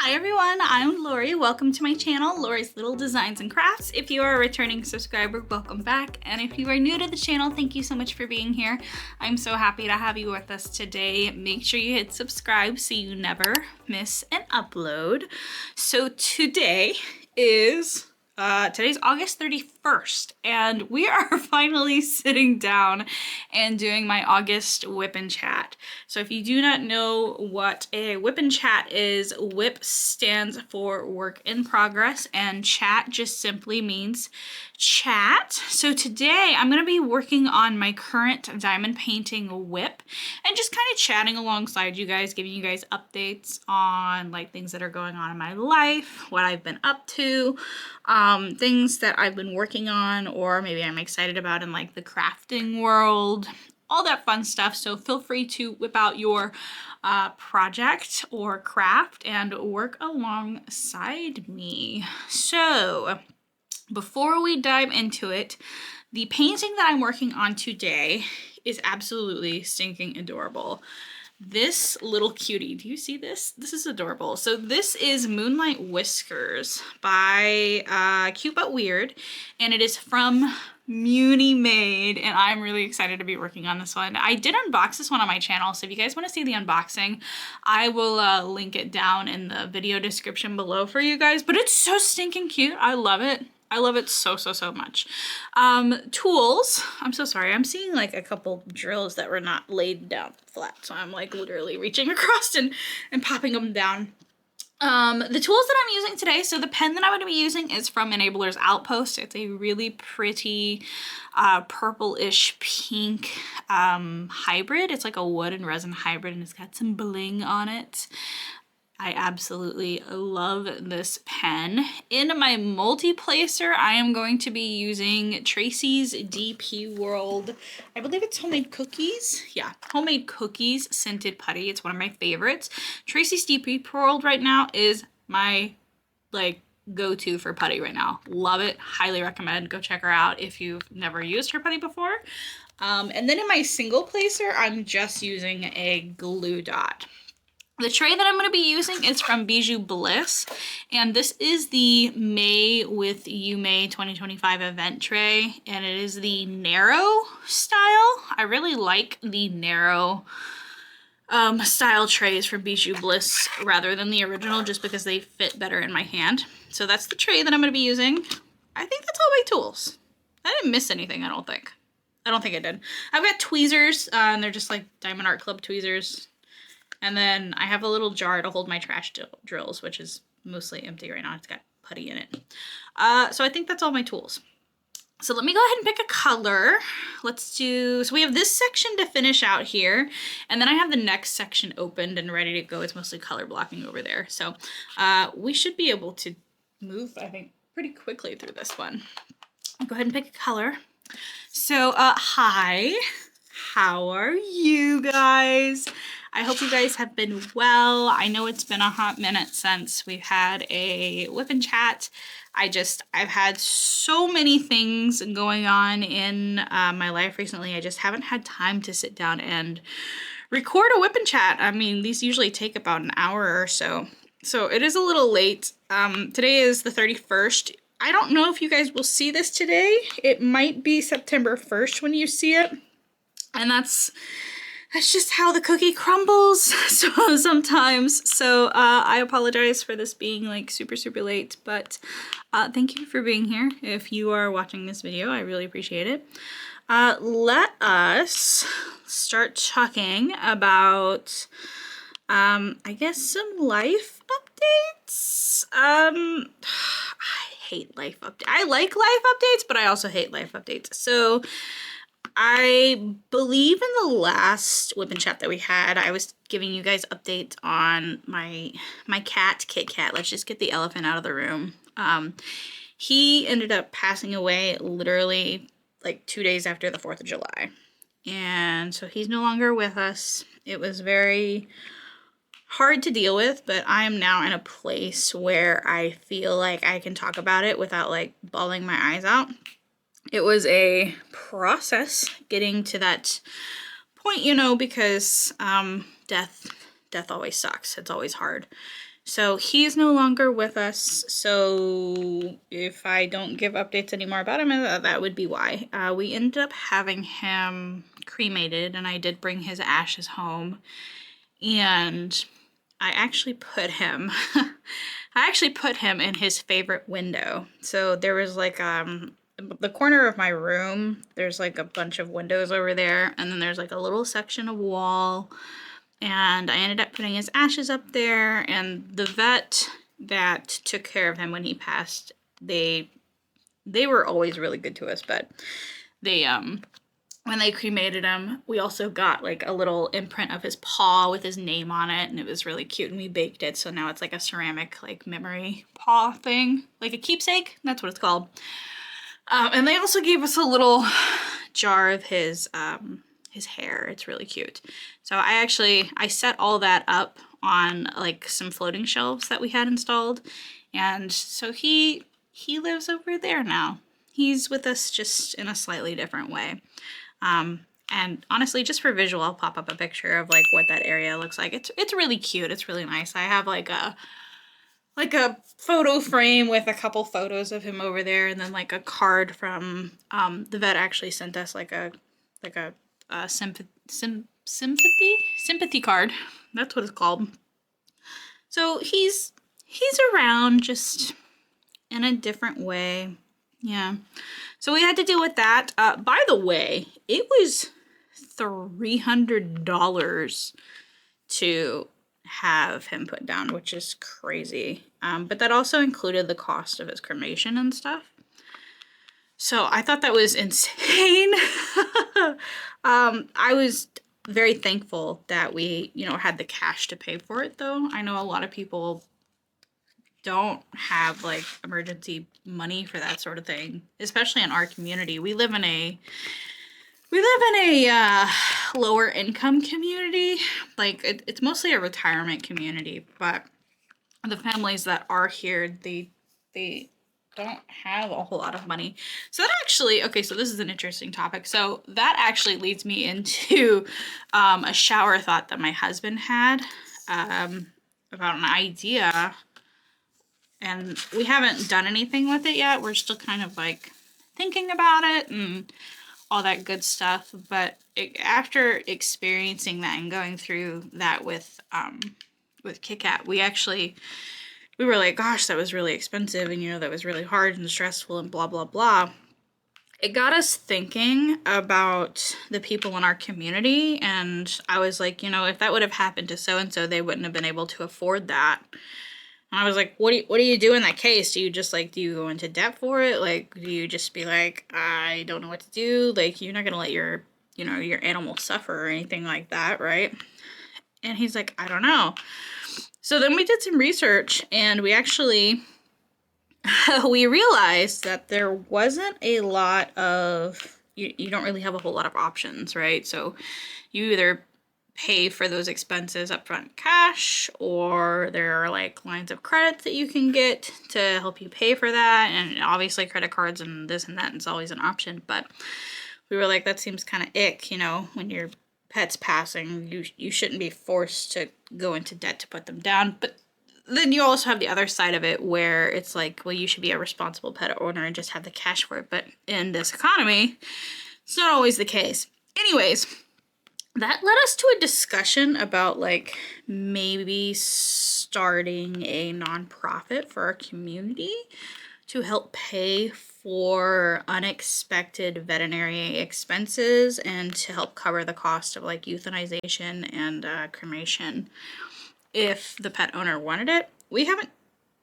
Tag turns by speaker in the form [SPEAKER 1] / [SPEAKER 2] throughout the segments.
[SPEAKER 1] Hi everyone, I'm Lori. Welcome to my channel, Lori's Little Designs and Crafts. If you are a returning subscriber, welcome back. And if you are new to the channel, thank you so much for being here. I'm so happy to have you with us today. Make sure you hit subscribe so you never miss an upload. So today is today's August 31st, and we are finally sitting down and doing my August WIP Chat. So if you do not know what a WIP Chat is, WIP stands for work in progress, and chat just simply means chat. So today I'm going to be working on my current diamond painting WIP and just kind of chatting alongside you guys, giving you guys updates on like things that are going on in my life, what I've been up to, things that I've been working on, or maybe I'm excited about in like the crafting world, all that fun stuff. So feel free to whip out your project or craft and work alongside me. So before we dive into it, the painting that I'm working on today is absolutely stinking adorable. This little cutie, do you see this? This is adorable. So this is Moonlight Whiskers by Cute But Weird, and it is from Made, and I'm really excited to be working on this one. I did unbox this one on my channel, so if you guys want to see the unboxing, I will link it down in the video description below for you guys, but it's so stinking cute. I love it. I love it so much. Tools. I'm so sorry. I'm seeing like a couple drills that were not laid down flat. So I'm like literally reaching across and popping them down. The tools that I'm using today. So the pen that I'm going to be using is from Enabler's Outpost. It's a really pretty purple-ish pink hybrid. It's like a wood and resin hybrid, and it's got some bling on it. I absolutely love this pen. In my multi-placer, I am going to be using Tracy's DP World. I believe it's Homemade Cookies. Yeah, Homemade Cookies Scented Putty. It's one of my favorites. Tracy's DP World right now is my like go-to for putty right now. Love it. Highly recommend. Go check her out if you've never used her putty before. And then in my single placer, I'm just using a glue dot. The tray that I'm going to be using is from Bijou Bliss, and this is the May with You May 2025 event tray, and it is the narrow style. I really like the narrow style trays from Bijou Bliss rather than the original, just because they fit better in my hand. So that's the tray that I'm going to be using. I think that's all my tools. I didn't miss anything, I don't think. I did. I've got tweezers, and they're just like Diamond Art Club tweezers. And then I have a little jar to hold my trash drills, which is mostly empty right now. It's got putty in it. So I think that's all my tools. So let me go ahead and pick a color. So we have this section to finish out here. And then I have the next section opened and ready to go. It's mostly color blocking over there. So we should be able to move, I think, pretty quickly through this one. I'll go ahead and pick a color. So hi, how are you guys? I hope you guys have been well. I know it's been a hot minute since we've had a WIP Chat. I've had so many things going on in my life recently. I just haven't had time to sit down and record a WIP Chat. I mean, these usually take about an hour or so. So it is a little late. Today is the 31st. I don't know if you guys will see this today. It might be September 1st when you see it. And that's just how the cookie crumbles sometimes. So I apologize for this being like super late, but thank you for being here. If you are watching this video, I really appreciate it. Let us start talking about, I guess, some life updates. I hate life updates. I like life updates, but I also hate life updates. So I believe in the last WIP Chat that we had, I was giving you guys updates on my cat, Kit Kat. Let's just get the elephant out of the room. He ended up passing away literally like 2 days after the 4th of July. And so he's no longer with us. It was very hard to deal with, but I am now in a place where I feel like I can talk about it without like bawling my eyes out. It was a process getting to that point, you know, because death always sucks. It's always hard. So he's no longer with us. So if I don't give updates anymore about him, that would be why. We ended up having him cremated, and I did bring his ashes home. And I actually put him, in his favorite window. So there was like, the corner of my room, there's like a bunch of windows over there, and then there's like a little section of wall. And I ended up putting his ashes up there, and the vet that took care of him when he passed, they were always really good to us, but they, when they cremated him, we also got like a little imprint of his paw with his name on it, and it was really cute, and we baked it, so now it's like a ceramic like memory paw thing, like a keepsake, that's what it's called. And they also gave us a little jar of his hair. It's really cute. So I set all that up on like some floating shelves that we had installed, and so he lives over there now. He's with us just in a slightly different way. And honestly, just for visual, I'll pop up a picture of like what that area looks like. It's really cute. It's really nice. I have like a photo frame with a couple photos of him over there, and then like a card from the vet actually sent us like a sympathy card. That's what it's called. So he's around, just in a different way. Yeah. So we had to deal with that. By the way, it was $300 to have him put down, which is crazy. But that also included the cost of his cremation and stuff. So I thought that was insane. I was very thankful that we, had the cash to pay for it, though. I know a lot of people don't have like emergency money for that sort of thing, especially in our community. We live in a lower income community. Like it's mostly a retirement community, but the families that are here, they don't have a whole lot of money. So that actually, okay, so this is an interesting topic. So that actually leads me into a shower thought that my husband had about an idea. And we haven't done anything with it yet. We're still kind of like thinking about it and all that good stuff. But after experiencing that and going through that with Kit Kat, we were like, gosh, that was really expensive, and that was really hard and stressful and blah, blah, blah. It got us thinking about the people in our community, and I was like, if that would have happened to so-and-so, they wouldn't have been able to afford that. And I was like, what do you do in that case? Do you just do you go into debt for it? Like, do you just be like, I don't know what to do? Like, you're not going to let your animal suffer or anything like that, right? And he's like, I don't know. So then we did some research, and we actually, we realized that there wasn't a lot of, you don't really have a whole lot of options, right? So you either pay for those expenses upfront cash, or there are like lines of credit that you can get to help you pay for that, and obviously credit cards and this and that is always an option. But we were like, that seems kind of ick, when your pet's passing, you shouldn't be forced to go into debt to put them down. But then you also have the other side of it where it's like, well, you should be a responsible pet owner and just have the cash for it. But in this economy, it's not always the case. Anyways, that led us to a discussion about like maybe starting a nonprofit for our community to help pay for unexpected veterinary expenses and to help cover the cost of like euthanization and cremation if the pet owner wanted it. We haven't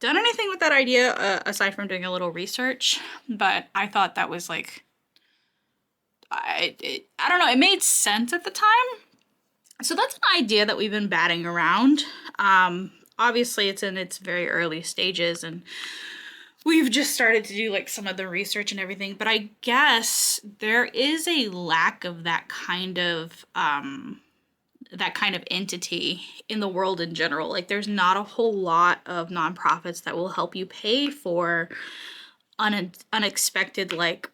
[SPEAKER 1] done anything with that idea aside from doing a little research, but I thought that was like, I don't know, it made sense at the time. So that's an idea that we've been batting around. Obviously it's in its very early stages, and we've just started to do like some of the research and everything, but I guess there is a lack of that kind of entity in the world in general. Like there's not a whole lot of nonprofits that will help you pay for unexpected like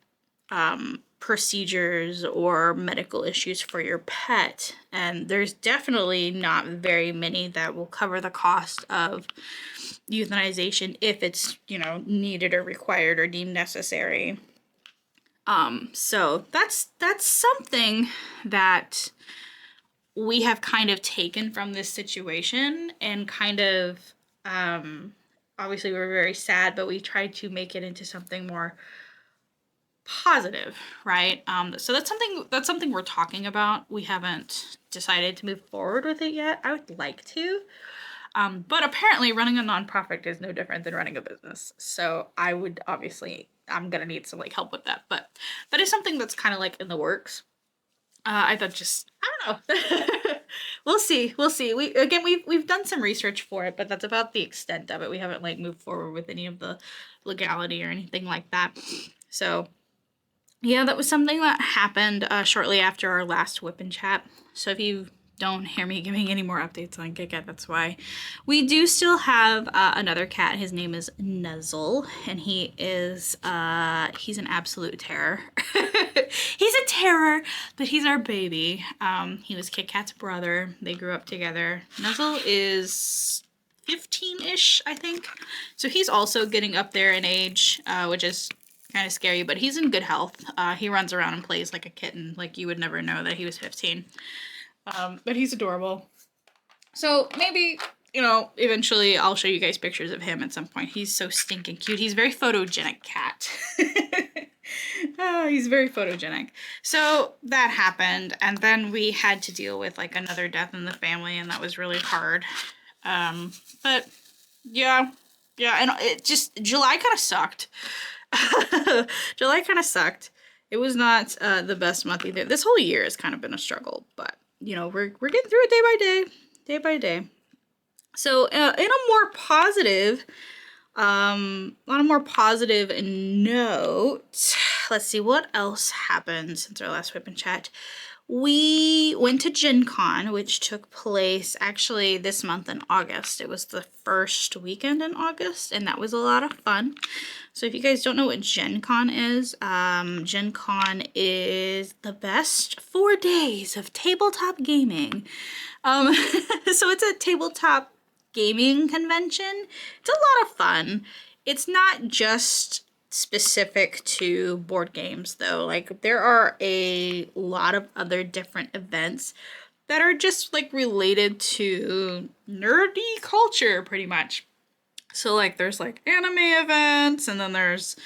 [SPEAKER 1] procedures or medical issues for your pet. And there's definitely not very many that will cover the cost of euthanization if it's, you know, needed or required or deemed necessary. So that's something that we have kind of taken from this situation and kind of, obviously we're very sad, but we tried to make it into something more positive, right? So that's something we're talking about. We haven't decided to move forward with it yet. I would like to, but apparently running a nonprofit is no different than running a business. So I would obviously, I'm gonna need some like help with that, but that is something that's kind of like in the works. I thought I don't know. We'll see. We've done some research for it, but that's about the extent of it. We haven't like moved forward with any of the legality or anything like that. So yeah, that was something that happened shortly after our last WIP Chat. So if you don't hear me giving any more updates on Kit, that's why. We do still have another cat. His name is Nuzzle, and he is he's an absolute terror. He's a terror, but he's our baby. He was Kit Kat's brother. They grew up together. Nuzzle is 15-ish, I think. So he's also getting up there in age, which is kind of scary, but he's in good health. He runs around and plays like a kitten. Like, you would never know that he was 15. But he's adorable. So maybe, you know, eventually I'll show you guys pictures of him at some point. He's so stinking cute. He's a very photogenic cat. Oh, he's very photogenic. So that happened, and then we had to deal with like another death in the family, and that was really hard. But yeah, and it just, July kind of sucked. July kind of sucked. It was not the best month either. This whole year has kind of been a struggle, but you know, we're getting through it day by day. So in a more positive, on a more positive note, let's see what else happened since our last WIP Chat. We went to GenCon, which took place actually this month in August. It was the first weekend in August, and that was a lot of fun. So if you guys don't know what GenCon is the best 4 days of tabletop gaming. So it's a tabletop gaming convention. It's a lot of fun. It's not just specific to board games though. Like, there are a lot of other different events that are just like related to nerdy culture pretty much. So like there's like anime events, and then there's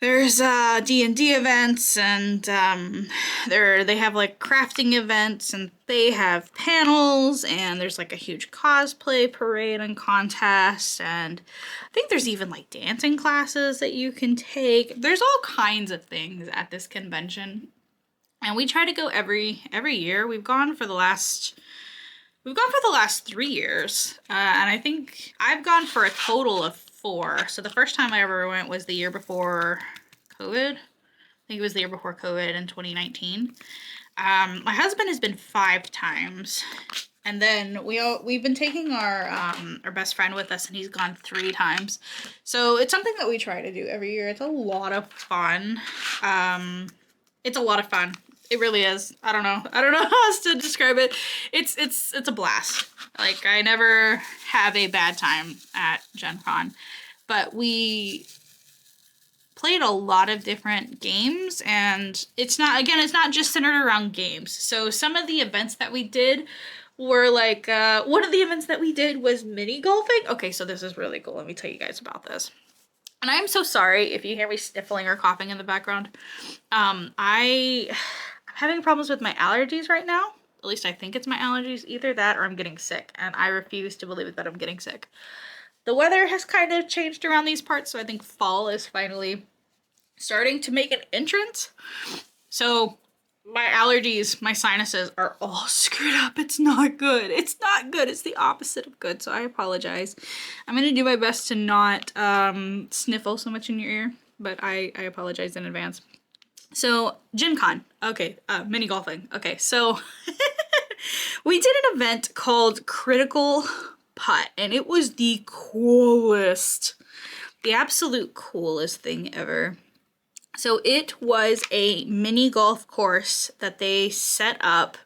[SPEAKER 1] D&D events, and they have like crafting events, and they have panels, and there's like a huge cosplay parade and contest, and I think there's even like dancing classes that you can take. There's all kinds of things at this convention, and we try to go every year. We've gone for the last 3 years, and I think I've gone for a total of 4. So the first time I ever went was the year before COVID. I think it was the year before COVID in 2019. My husband has been 5 times, and then we've been taking our best friend with us, and he's gone 3 times. So it's something that we try to do every year. It's a lot of fun. It's a lot of fun. It really is. I don't know how else to describe it. It's a blast. Like, I never have a bad time at GenCon, but we played a lot of different games, and it's not just centered around games. So some of the events that we did were like, one of the events that we did was mini golfing. Okay, so this is really cool. Let me tell you guys about this. And I'm so sorry if you hear me sniffling or coughing in the background. I'm having problems with my allergies right now. At least I think it's my allergies. Either that or I'm getting sick, and I refuse to believe that I'm getting sick. The weather has kind of changed around these parts, so I think fall is finally starting to make an entrance. So my allergies, my sinuses are all screwed up. It's not good. It's not good. It's the opposite of good, so I apologize. I'm going to do my best to not sniffle so much in your ear, but I apologize in advance. So, GenCon. Okay, mini golfing. Okay, so we did an event called Critical Putt, and it was the absolute coolest thing ever. So it was a mini golf course that they set up.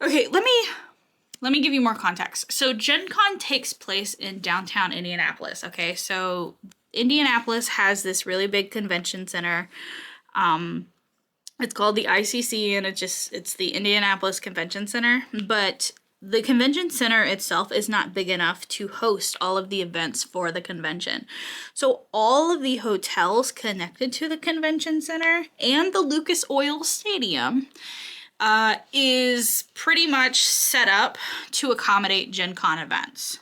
[SPEAKER 1] Okay, let me give you more context. So GenCon takes place in downtown Indianapolis, okay? So Indianapolis has this really big convention center. It's called the ICC, and it's the Indianapolis Convention Center, but the convention center itself is not big enough to host all of the events for the convention. So all of the hotels connected to the convention center and the Lucas Oil Stadium is pretty much set up to accommodate Gen Con events.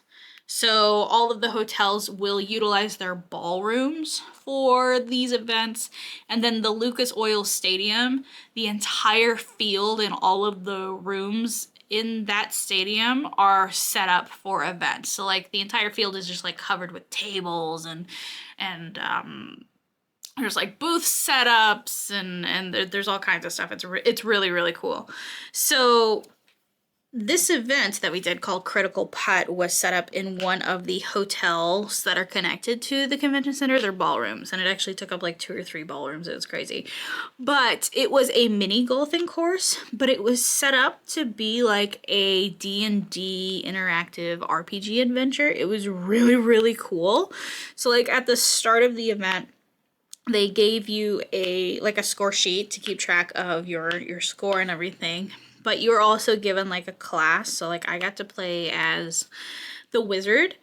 [SPEAKER 1] So all of the hotels will utilize their ballrooms for these events. And then the Lucas Oil Stadium, the entire field and all of the rooms in that stadium are set up for events. So like the entire field is just like covered with tables and there's like booth setups and there's all kinds of stuff. It's really, really cool. So this event that we did called Critical Putt was set up in one of the hotels that are connected to the convention center. They're ballrooms, and it actually took up like 2 or 3 ballrooms. It was crazy. But it was a mini golfing course, but it was set up to be like a D&D interactive RPG adventure. It was really, really cool. So like at the start of the event, they gave you a score sheet to keep track of your score and everything. But you were also given like a class. So like I got to play as the wizard,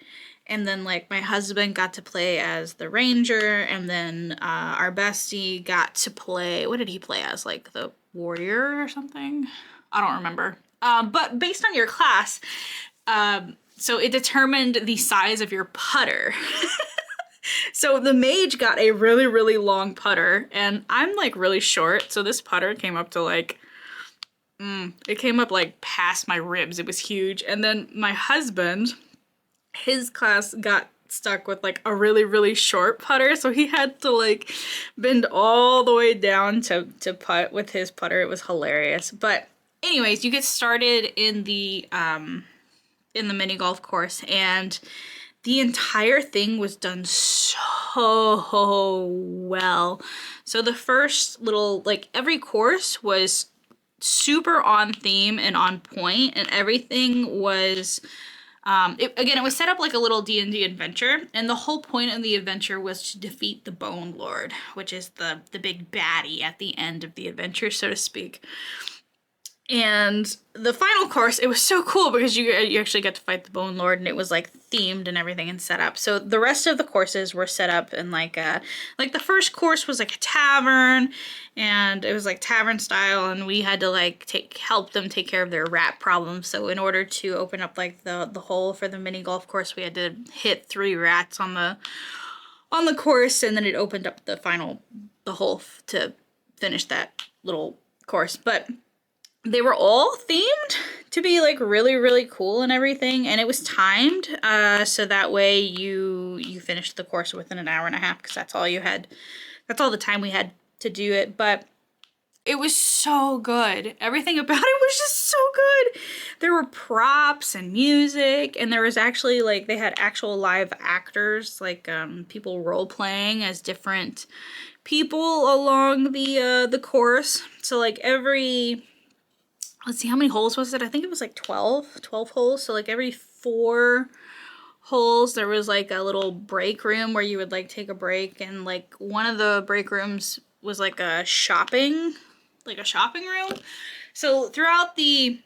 [SPEAKER 1] and then like my husband got to play as the ranger, and then our bestie got to play, what did he play as? Like the warrior or something? I don't remember. But based on your class, so it determined the size of your putter. So the mage got a really, really long putter, and I'm like really short. So this putter came up to like, it came up like past my ribs. It was huge. And then my husband, his class got stuck with like a really, really short putter. So he had to like bend all the way down to putt with his putter. It was hilarious. But anyways, you get started in the mini golf course, and the entire thing was done so well. So the first little, like every course was super on theme and on point, and everything was, it was set up like a little D&D adventure, and the whole point of the adventure was to defeat the Bone Lord, which is the big baddie at the end of the adventure, so to speak. And the final course, it was so cool because you actually got to fight the Bone Lord, and it was like themed and everything and set up. So the rest of the courses were set up in like the first course was like a tavern, and it was like tavern style, and we had to like help them take care of their rat problems. So in order to open up like the hole for the mini golf course, we had to hit 3 rats on the course, and then it opened up the hole to finish that little course. But they were all themed to be like really, really cool and everything, and it was timed so that way you finished the course within an hour and a half, because that's all the time we had to do it. But it was so good. Everything about it was just so good. There were props and music, and there was actually like they had actual live actors, like people role playing as different people along the course. So like let's see, how many holes was it? I think it was like 12 holes. So like every 4 holes, there was like a little break room where you would like take a break. And like one of the break rooms was like a shopping room. So throughout the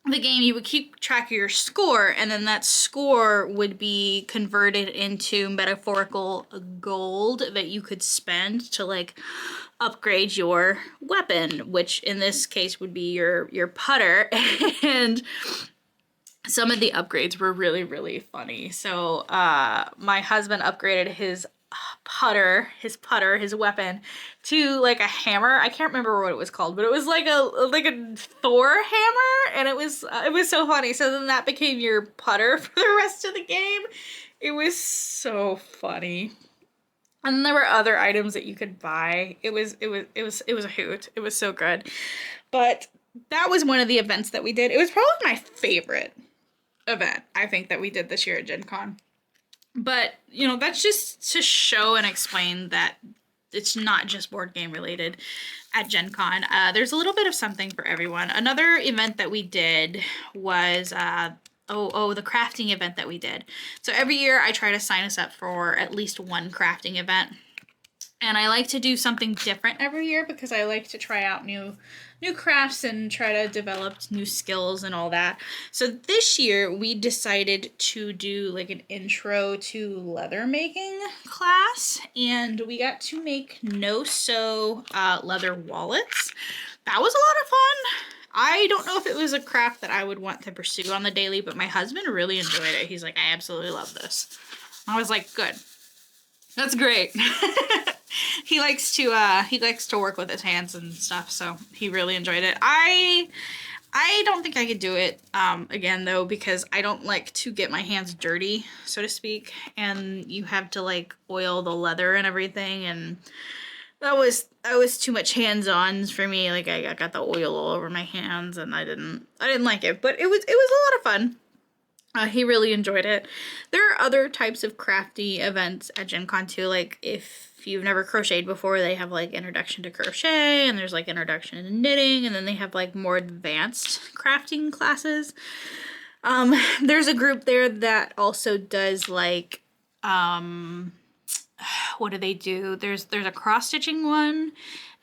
[SPEAKER 1] game, you would keep track of your score, and then that score would be converted into metaphorical gold that you could spend to like upgrade your weapon, which in this case would be your putter. And some of the upgrades were really, really funny. So my husband upgraded his weapon to like a hammer. I can't remember what it was called, but it was like a Thor hammer, and it was so funny. So then that became your putter for the rest of the game. It was so funny. And then there were other items that you could buy. It was a hoot. It was so good. But that was one of the events that we did. It was probably my favorite event, I think, that we did this year at Gen Con. But, you know, that's just to show and explain that it's not just board game related at Gen Con. There's a little bit of something for everyone. Another event that we did was the crafting event that we did. So every year I try to sign us up for at least one crafting event. And I like to do something different every year because I like to try out new crafts and try to develop new skills and all that. So this year we decided to do like an intro to leather making class, and we got to make no-sew leather wallets. That was a lot of fun. I don't know if it was a craft that I would want to pursue on the daily, but my husband really enjoyed it. He's like, I absolutely love this. I was like, good. That's great. He likes to work with his hands and stuff, so he really enjoyed it. I don't think I could do it again though, because I don't like to get my hands dirty, so to speak, and you have to like oil the leather and everything, and that was too much hands-on for me. Like I got the oil all over my hands, and I didn't like it, but it was a lot of fun. He really enjoyed it. There are other types of crafty events at Gen Con too. Like if you've never crocheted before, they have like introduction to crochet, and there's like introduction to knitting, and then they have like more advanced crafting classes. There's a group there that also does like, what do they do? There's a cross-stitching one,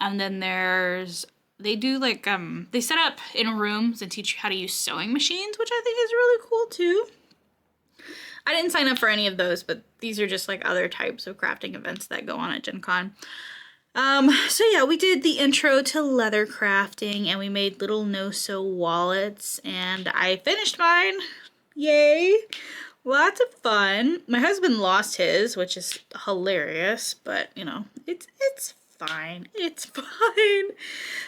[SPEAKER 1] and then they do like, they set up in rooms and teach you how to use sewing machines, which I think is really cool too. I didn't sign up for any of those, but these are just like other types of crafting events that go on at Gen Con. So yeah, we did the intro to leather crafting, and we made little no-sew wallets, and I finished mine. Yay! Lots of fun. My husband lost his, which is hilarious, but you know, it's fine. It's fine.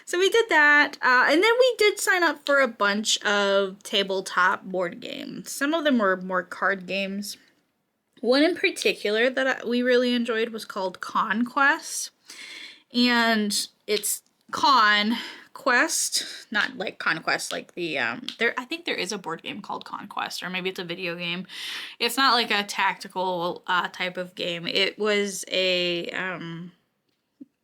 [SPEAKER 1] So we did that, and then we did sign up for a bunch of tabletop board games. Some of them were more card games. One in particular that we really enjoyed was called Conquest, and it's Conquest, not like Conquest, like the I think there is a board game called Conquest, or maybe it's a video game. It's not like a tactical type of game. It was a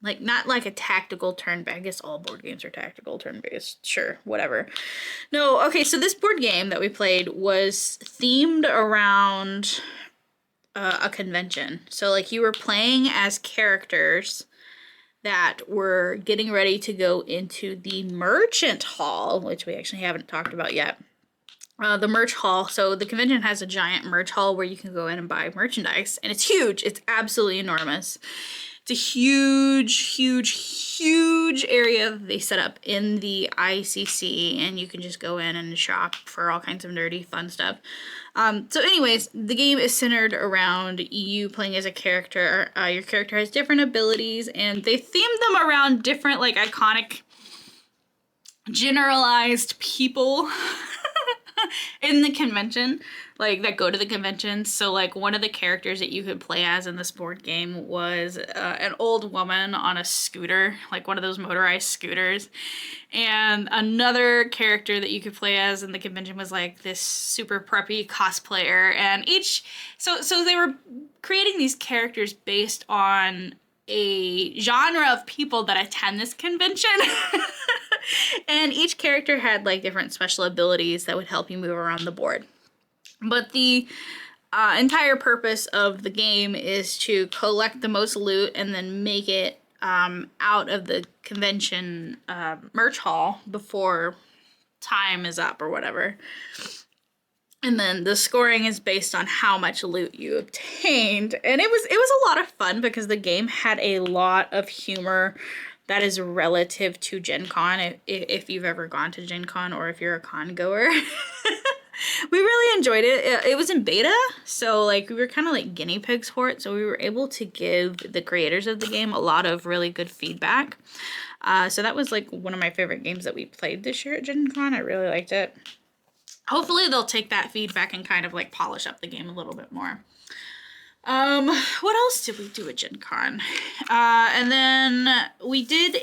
[SPEAKER 1] like, not like a tactical turn-based. I guess all board games are tactical turn-based. Sure, whatever. No, okay, so this board game that we played was themed around a convention. So, like, you were playing as characters that were getting ready to go into the merchant hall, which we actually haven't talked about yet. The merch hall. So the convention has a giant merch hall where you can go in and buy merchandise, and it's huge. It's absolutely enormous. It's a huge, huge, huge area that they set up in the ICC, and you can just go in and shop for all kinds of nerdy fun stuff. So anyways, the game is centered around you playing as a character. Your character has different abilities, and they themed them around different, like, iconic, generalized people in the convention, like, that go to the convention. So, like, one of the characters that you could play as in this board game was an old woman on a scooter, like one of those motorized scooters. And another character that you could play as in the convention was like this super preppy cosplayer. And so they were creating these characters based on a genre of people that attend this convention. And each character had like different special abilities that would help you move around the board. But the entire purpose of the game is to collect the most loot and then make it out of the convention merch hall before time is up or whatever. And then the scoring is based on how much loot you obtained. And it was a lot of fun because the game had a lot of humor that is relative to Gen Con, if you've ever gone to Gen Con or if you're a con goer. We really enjoyed it. It was in beta, so like we were kind of like guinea pigs for it, so we were able to give the creators of the game a lot of really good feedback. So that was like one of my favorite games that we played this year at Gen Con. I really liked it. Hopefully they'll take that feedback and kind of like polish up the game a little bit more. What else did we do at Gen Con? And then we did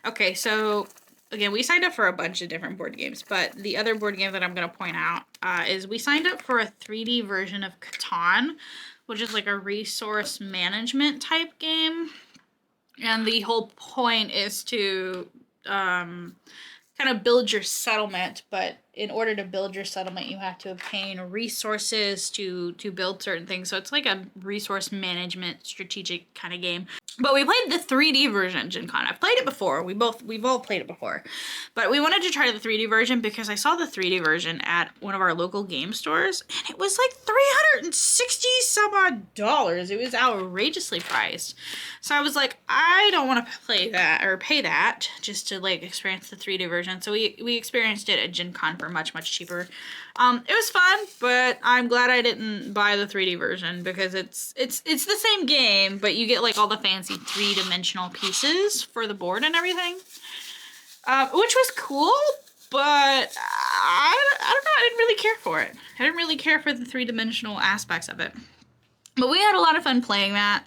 [SPEAKER 1] okay, so again, we signed up for a bunch of different board games, but the other board game that I'm going to point out is we signed up for a 3D version of Catan, which is like a resource management type game. And the whole point is to kind of build your settlement, but in order to build your settlement, you have to obtain resources to build certain things. So it's like a resource management strategic kind of game. But we played the 3D version of GenCon. I've played it before. We've all played it before. But we wanted to try the 3D version because I saw the 3D version at one of our local game stores, and it was like $360 some odd dollars. It was outrageously priced. So I was like, I don't want to play that or pay that just to like experience the 3D version. So we experienced it at GenCon for much cheaper. It was fun, but I'm glad I didn't buy the 3D version because it's the same game, but you get like all the fancy 3-dimensional pieces for the board and everything, which was cool. But I don't know, I didn't really care for it. I didn't really care for the 3-dimensional aspects of it. But we had a lot of fun playing that.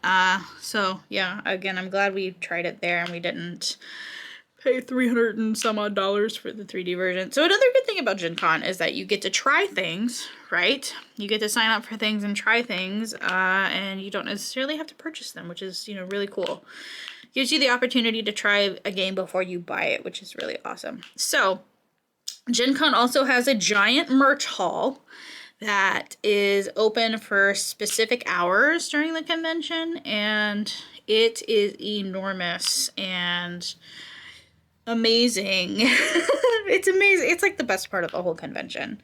[SPEAKER 1] So yeah, again, I'm glad we tried it there and we didn't pay $300 and some odd for the 3D version. So another good thing about GenCon is that you get to try things, right? You get to sign up for things and try things, and you don't necessarily have to purchase them, which is, you know, really cool. Gives you the opportunity to try a game before you buy it, which is really awesome. So GenCon also has a giant merch hall that is open for specific hours during the convention, and it is enormous and amazing. It's amazing. It's like the best part of the whole convention.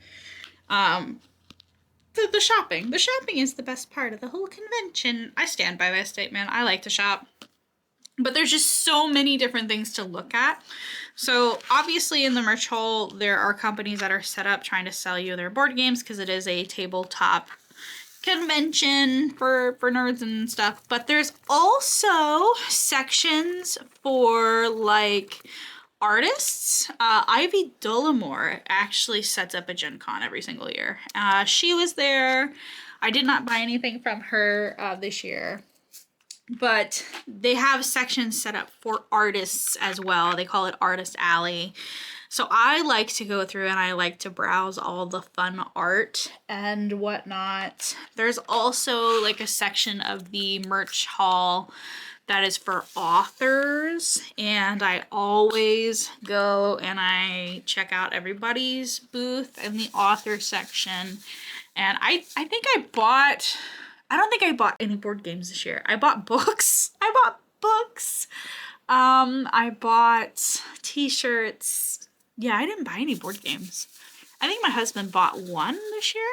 [SPEAKER 1] The shopping. The shopping is the best part of the whole convention. I stand by that statement. I like to shop. But there's just so many different things to look at. So obviously in the merch hall, there are companies that are set up trying to sell you their board games because it is a tabletop convention for nerds and stuff. But there's also sections for like artists. Ivy Dollamore actually sets up a GenCon every single year. She was there. I did not buy anything from her this year. But they have sections set up for artists as well. They call it Artist Alley. So I like to go through and I like to browse all the fun art and whatnot. There's also like a section of the merch hall that is for authors. And I always go and I check out everybody's booth in the author section. And I think I don't think I bought any board games this year. I bought books. I bought t-shirts. Yeah, I didn't buy any board games. I think my husband bought one this year.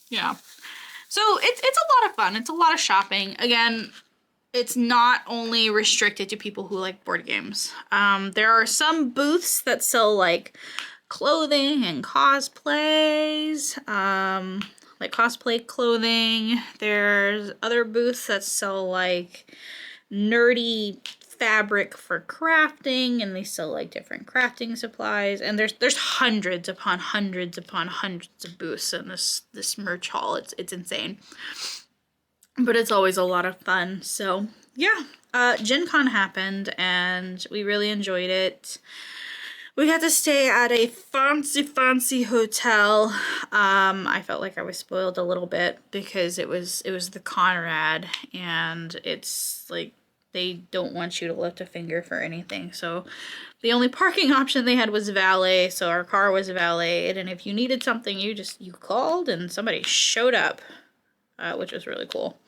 [SPEAKER 1] Yeah. So it's a lot of fun. It's a lot of shopping. Again, it's not only restricted to people who like board games. There are some booths that sell like clothing and cosplays. Like cosplay clothing. There's other booths that sell like nerdy fabric for crafting, and they sell like different crafting supplies. And there's hundreds upon hundreds upon hundreds of booths in this merch hall. It's insane, but it's always a lot of fun. So yeah, GenCon happened and we really enjoyed it. We got to stay at a fancy hotel. I felt like I was spoiled a little bit because it was the Conrad, and it's like they don't want you to lift a finger for anything. So the only parking option they had was valet, so our car was valeted, and if you needed something, you called and somebody showed up, which was really cool.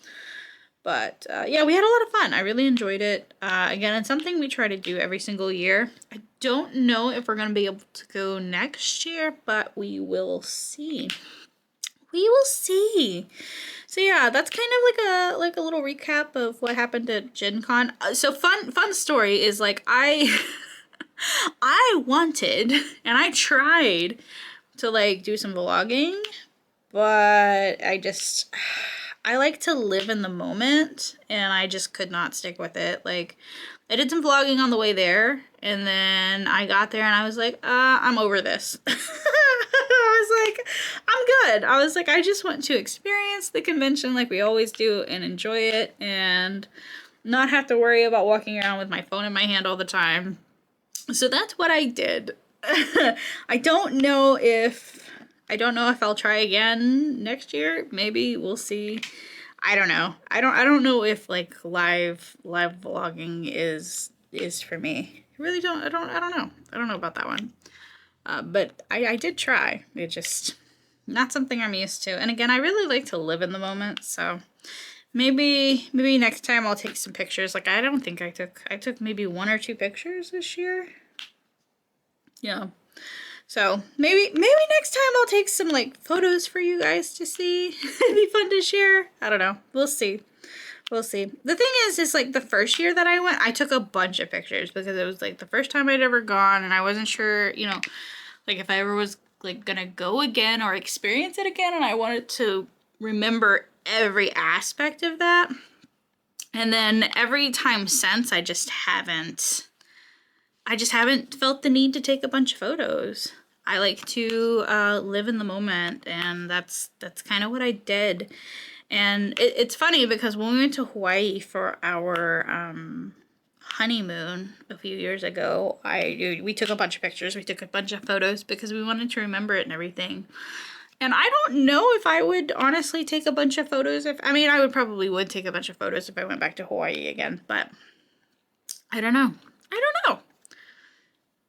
[SPEAKER 1] But yeah, we had a lot of fun. I really enjoyed it. Again, it's something we try to do every single year. I don't know if we're going to be able to go next year, but we will see. We will see. So yeah, that's kind of like a little recap of what happened at GenCon. So fun story is like I wanted and I tried to like do some vlogging, but I like to live in the moment, and I just could not stick with it. Like, I did some vlogging on the way there, and then I got there and I was like, I'm over this. I was like, I'm good. I was like, I just want to experience the convention like we always do and enjoy it and not have to worry about walking around with my phone in my hand all the time. So that's what I did. I don't know if I'll try again next year. Maybe, we'll see. I don't know. I don't know if like live vlogging is for me. I really don't. I don't know. I don't know about that one. But I did try. It just not something I'm used to. And again, I really like to live in the moment, so maybe next time I'll take some pictures. Like I don't think I took maybe 1 or 2 pictures this year. Yeah. So maybe next time I'll take some like photos for you guys to see. It'd be fun to share. I don't know. We'll see. We'll see. The thing is like the first year that I went, I took a bunch of pictures because it was like the first time I'd ever gone and I wasn't sure, you know, like if I ever was like gonna go again or experience it again, and I wanted to remember every aspect of that. And then every time since, I just haven't felt the need to take a bunch of photos. I like to live in the moment, and that's kind of what I did. And it's funny because when we went to Hawaii for our honeymoon a few years ago, we took a bunch of pictures, we took a bunch of photos because we wanted to remember it and everything. And I don't know if I would honestly take a bunch of photos I mean, I probably would take a bunch of photos if I went back to Hawaii again, but I don't know. I don't know.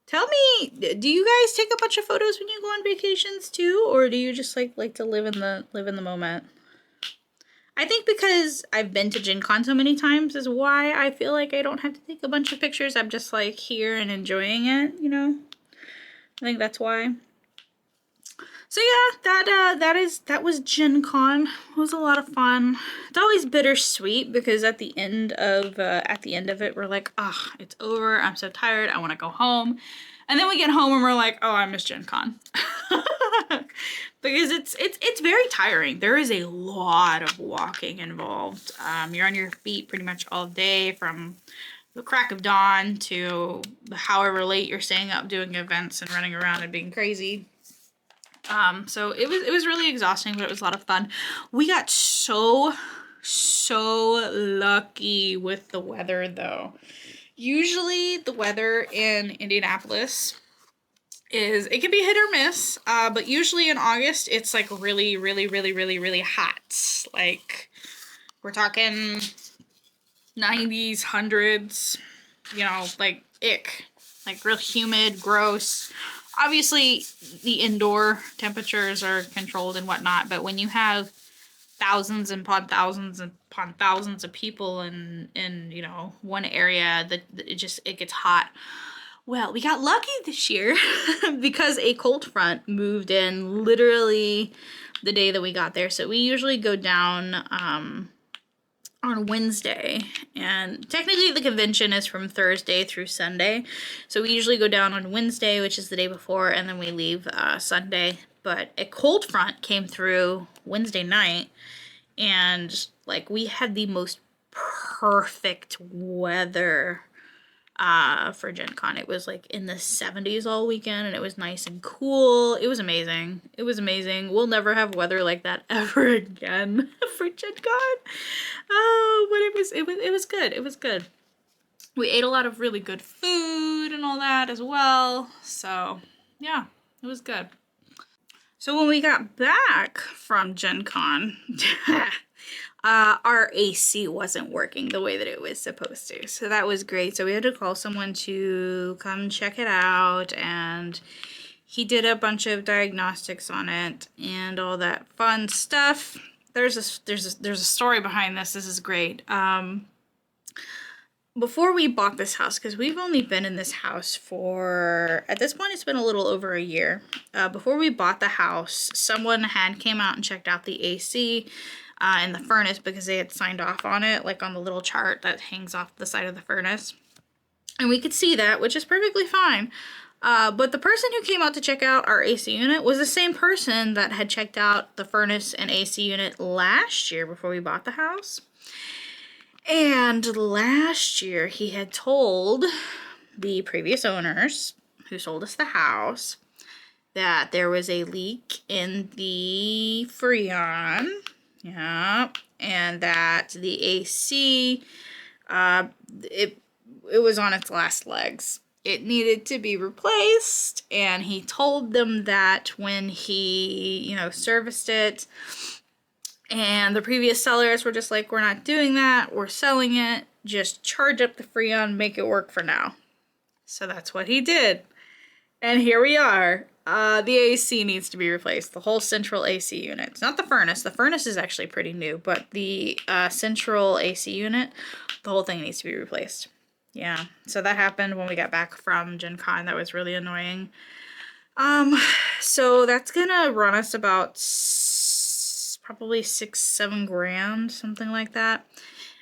[SPEAKER 1] Tell me, do you guys take a bunch of photos when you go on vacations too, or do you just like to live in the moment? I think because I've been to GenCon so many times is why I feel like I don't have to take a bunch of pictures. I'm just like here and enjoying it, you know? I think that's why. So yeah, that was GenCon. It was a lot of fun. It's always bittersweet because at the end of it, we're like, ah, it's over. I'm so tired. I want to go home. And then we get home and we're like, oh, I miss GenCon. Because it's very tiring. There is a lot of walking involved. You're on your feet pretty much all day from the crack of dawn to however late you're staying up doing events and running around and being crazy. So it was really exhausting, but it was a lot of fun. We got so lucky with the weather though. Usually the weather in Indianapolis it can be hit or miss, but usually in August it's like really hot. Like we're talking 90s, 100s, you know, like ick, like real humid, gross. Obviously the indoor temperatures are controlled and whatnot, but when you have thousands upon thousands upon thousands of people in you know, one area, that it gets hot. Well, we got lucky this year because a cold front moved in literally the day that we got there. So we usually go down on Wednesday, and technically the convention is from Thursday through Sunday. So we usually go down on Wednesday, which is the day before, and then we leave Sunday. But a cold front came through Wednesday night, and like we had the most perfect weather for GenCon. It was like in the 70s all weekend, and it was nice and cool. It was amazing. It was amazing. We'll never have weather like that ever again for GenCon. Oh, but it was good. It was good. We ate a lot of really good food and all that as well. So yeah, it was good. So when we got back from GenCon, our AC wasn't working the way that it was supposed to. So that was great. So we had to call someone to come check it out, and he did a bunch of diagnostics on it and all that fun stuff. There's a story behind this. This is great. Before we bought this house, because we've only been in this house for, at this point, it's been a little over a year. Before we bought the house, someone had came out and checked out the AC in the furnace because they had signed off on it, like on the little chart that hangs off the side of the furnace. And we could see that, which is perfectly fine. But the person who came out to check out our AC unit was the same person that had checked out the furnace and AC unit last year before we bought the house. And last year he had told the previous owners who sold us the house that there was a leak in the Freon. Yeah. And that the AC, it was on its last legs. It needed to be replaced, and he told them that when he, you know, serviced it, And the previous sellers were just like, we're not doing that, we're selling it, just charge up the Freon, make it work for now. So that's what he did. And here we are. The AC needs to be replaced. The whole central AC unit. It's not the furnace. The furnace is actually pretty new, but the central AC unit, the whole thing needs to be replaced. Yeah, so that happened when we got back from GenCon. That was really annoying. So that's gonna run us about probably 6-7 grand, something like that.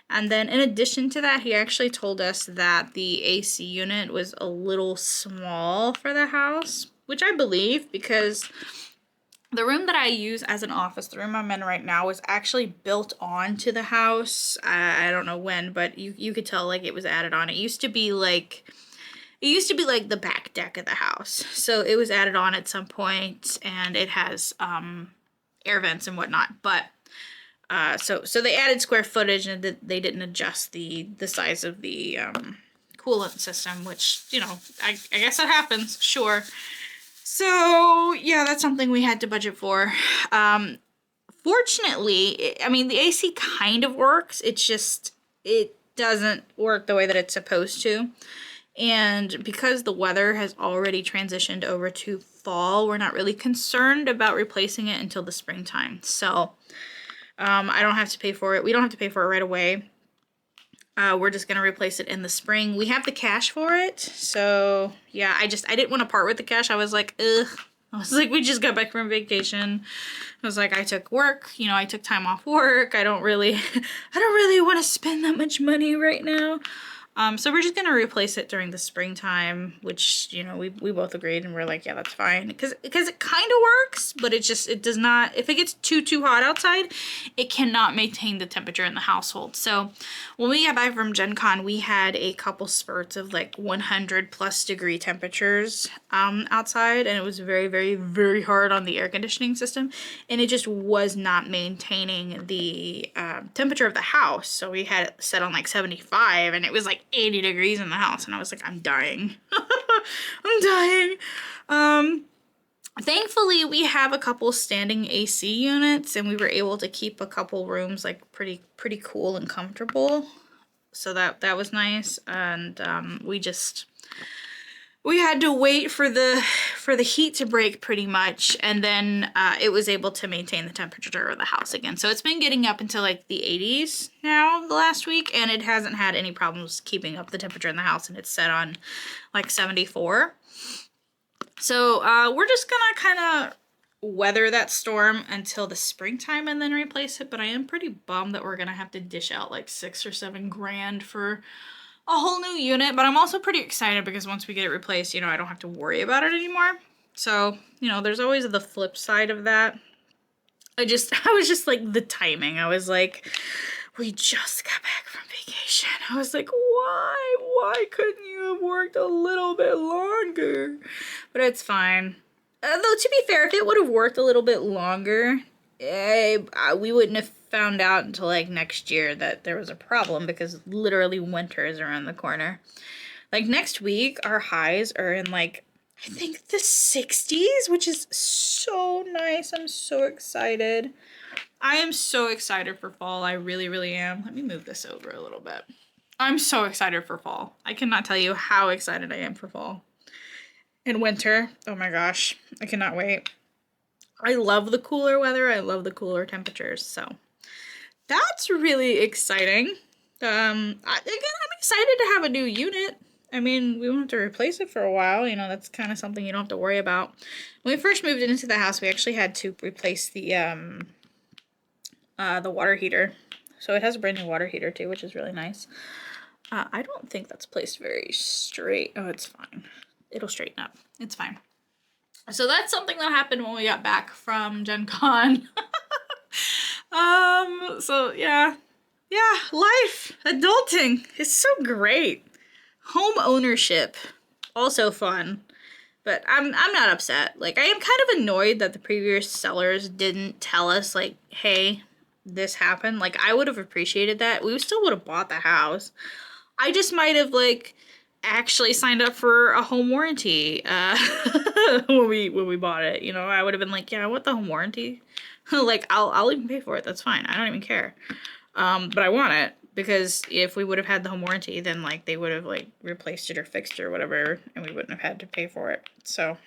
[SPEAKER 1] And then in addition to that, he actually told us that the AC unit was a little small for the house, which I believe, because the room that I use as an office, the room I'm in right now, was actually built onto the house. I don't know when, but you could tell like it was added on. It used to be like the back deck of the house. So it was added on at some point, and it has air vents and whatnot. But so they added square footage, and they didn't adjust the size of the coolant system, which, you know, I guess that happens, sure. So yeah, that's something we had to budget for. Fortunately, I mean, the AC kind of works. It's just, it doesn't work the way that it's supposed to. And because the weather has already transitioned over to fall, we're not really concerned about replacing it until the springtime. So I don't have to pay for it. We don't have to pay for it right away. We're just going to replace it in the spring. We have the cash for it. So yeah, I didn't want to part with the cash. I was like, ugh. I was like, we just got back from vacation. I was like, I took work, you know, I took time off work. I don't really want to spend that much money right now. So we're just going to replace it during the springtime, which, you know, we both agreed, and we're like, yeah, that's fine. Because it kind of works, but it does not, if it gets too hot outside, it cannot maintain the temperature in the household. So when we got back from GenCon, we had a couple spurts of like 100+ degree temperatures outside, and it was very, very, very hard on the air conditioning system, and it just was not maintaining the temperature of the house. So we had it set on like 75, and it was like 80 degrees in the house, and I was like, I'm dying. I'm dying. Thankfully, we have a couple standing AC units, and we were able to keep a couple rooms like pretty cool and comfortable. So that was nice. And we had to wait for the heat to break pretty much, and then it was able to maintain the temperature of the house again. So it's been getting up into like the 80s now the last week, and it hasn't had any problems keeping up the temperature in the house, and it's set on like 74. So we're just gonna kind of weather that storm until the springtime and then replace it. But I am pretty bummed that we're gonna have to dish out like 6 or 7 grand for a whole new unit, but I'm also pretty excited because once we get it replaced, you know, I don't have to worry about it anymore. So, you know, there's always the flip side of that. I was just like, the timing. I was like, we just got back from vacation. I was like, why couldn't you have worked a little bit longer? But it's fine. Though, to be fair, if it would have worked a little bit longer, we wouldn't have found out until like next year that there was a problem, because literally winter is around the corner. Like next week, our highs are in like, I think the 60s, which is so nice. I'm so excited. I am so excited for fall. I really, really am. Let me move this over a little bit. I'm so excited for fall. I cannot tell you how excited I am for fall. And winter, oh my gosh, I cannot wait. I love the cooler weather. I love the cooler temperatures. So that's really exciting. Again, I'm excited to have a new unit. I mean, we won't have to replace it for a while. You know, that's kind of something you don't have to worry about. When we first moved into the house, we actually had to replace the water heater. So it has a brand new water heater too, which is really nice. I don't think that's placed very straight. Oh, it's fine. It'll straighten up. It's fine. So that's something that happened when we got back from GenCon. So yeah, life, adulting is so great. Home ownership, also fun. But I'm not upset. Like, I am kind of annoyed that the previous sellers didn't tell us, like, hey, this happened. Like, I would have appreciated that. We still would have bought the house. I just might have, like, actually signed up for a home warranty when we bought it. You know, I would have been like, yeah, I want the home warranty. Like, I'll even pay for it. That's fine. I don't even care. But I want it because if we would have had the home warranty, then like they would have like replaced it or fixed it or whatever, and we wouldn't have had to pay for it. So,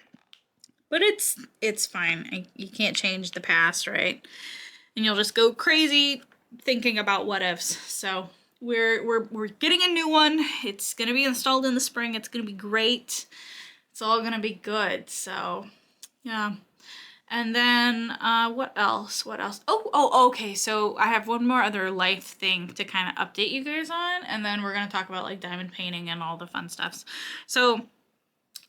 [SPEAKER 1] but it's fine. You can't change the past, right? And you'll just go crazy thinking about what ifs. So we're getting a new one. It's gonna be installed in the spring. It's gonna be great. It's all gonna be good. So yeah. And then what else? What else? Oh, okay. So I have one more other life thing to kind of update you guys on, and then we're gonna talk about like diamond painting and all the fun stuffs. So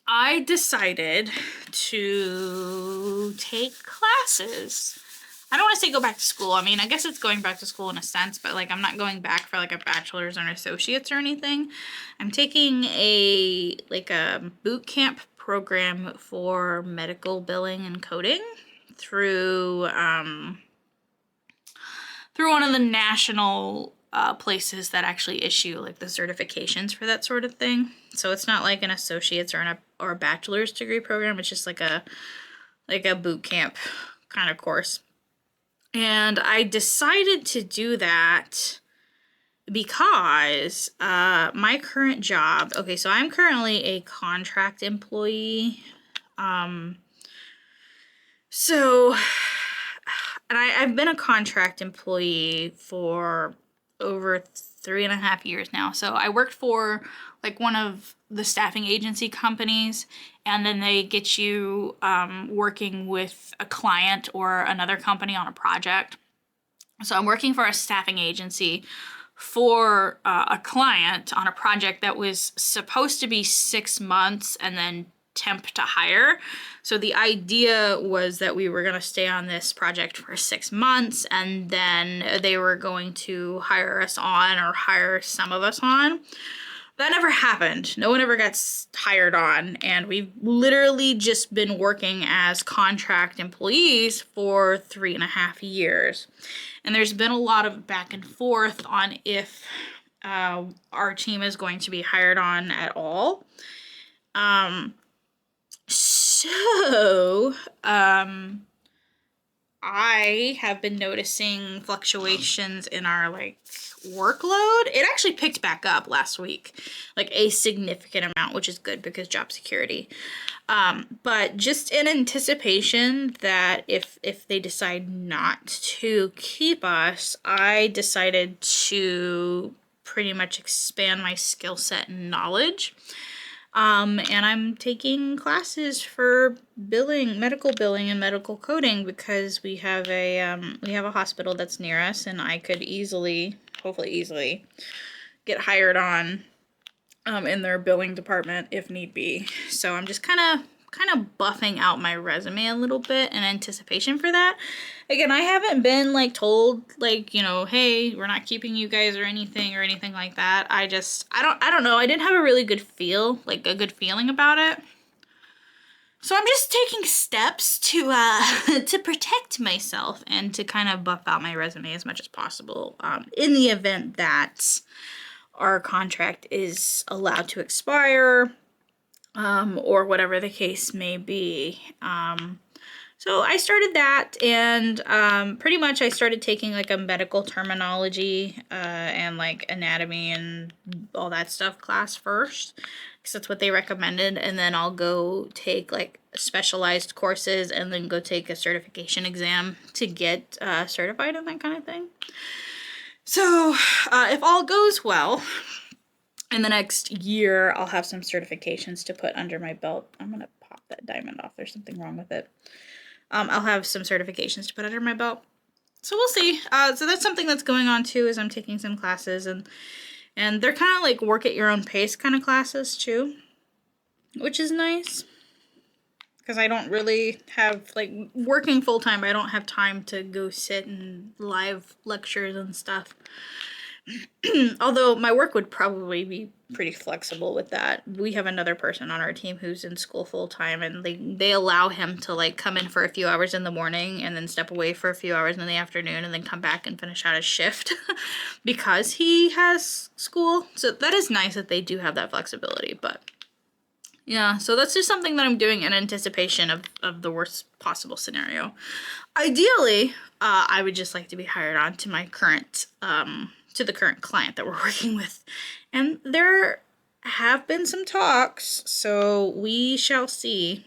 [SPEAKER 1] I decided to take classes. I don't want to say go back to school. I mean, I guess it's going back to school in a sense, but like I'm not going back for like a bachelor's or an associate's or anything. I'm taking a boot camp program for medical billing and coding through one of the national places that actually issue like the certifications for that sort of thing. So it's not like an associate's or a bachelor's degree program. It's just like a boot camp kind of course. And I decided to do that because my current job, okay, so I'm currently a contract employee. And I've been a contract employee for over 3.5 years now. So I worked for like one of the staffing agency companies, and then they get you working with a client or another company on a project. So I'm working for a staffing agency for a client on a project that was supposed to be 6 months and then temp to hire. So the idea was that we were going to stay on this project for 6 months, and then they were going to hire us on or hire some of us on. That never happened. No one ever got hired on, and we've literally just been working as contract employees for 3.5 years. And there's been a lot of back and forth on if our team is going to be hired on at all. I have been noticing fluctuations in our like workload. It actually picked back up last week, like a significant amount, which is good because job security. But just in anticipation that if they decide not to keep us, I decided to pretty much expand my skill set and knowledge. And I'm taking classes for medical billing and medical coding because we have a hospital that's near us, and I could hopefully easily, get hired on in their billing department if need be. So I'm just kind of buffing out my resume a little bit in anticipation for that. Again, I haven't been like told like, you know, hey, we're not keeping you guys or anything like that. I don't know. I didn't have a really good feeling about it. So I'm just taking steps to protect myself and to kind of buff out my resume as much as possible in the event that our contract is allowed to expire, or whatever the case may be. So I started that, and pretty much I started taking like a medical terminology and like anatomy and all that stuff class first, because that's what they recommended, and then I'll go take like specialized courses and then go take a certification exam to get certified and that kind of thing. So if all goes well, in the next year, I'll have some certifications to put under my belt. I'm going to pop that diamond off. There's something wrong with it. I'll have some certifications to put under my belt. So we'll see. So that's something that's going on too, is I'm taking some classes, and they're kind of like work at your own pace kind of classes too, which is nice. Because I don't really have, like, working full-time, I don't have time to go sit in live lectures and stuff. Although my work would probably be pretty flexible with that. We have another person on our team who's in school full time, and they allow him to like come in for a few hours in the morning and then step away for a few hours in the afternoon and then come back and finish out his shift because he has school. So that is nice that they do have that flexibility, but yeah, so that's just something that I'm doing in anticipation of the worst possible scenario. Ideally, I would just like to be hired on to my current, to the current client that we're working with. And there have been some talks, so we shall see.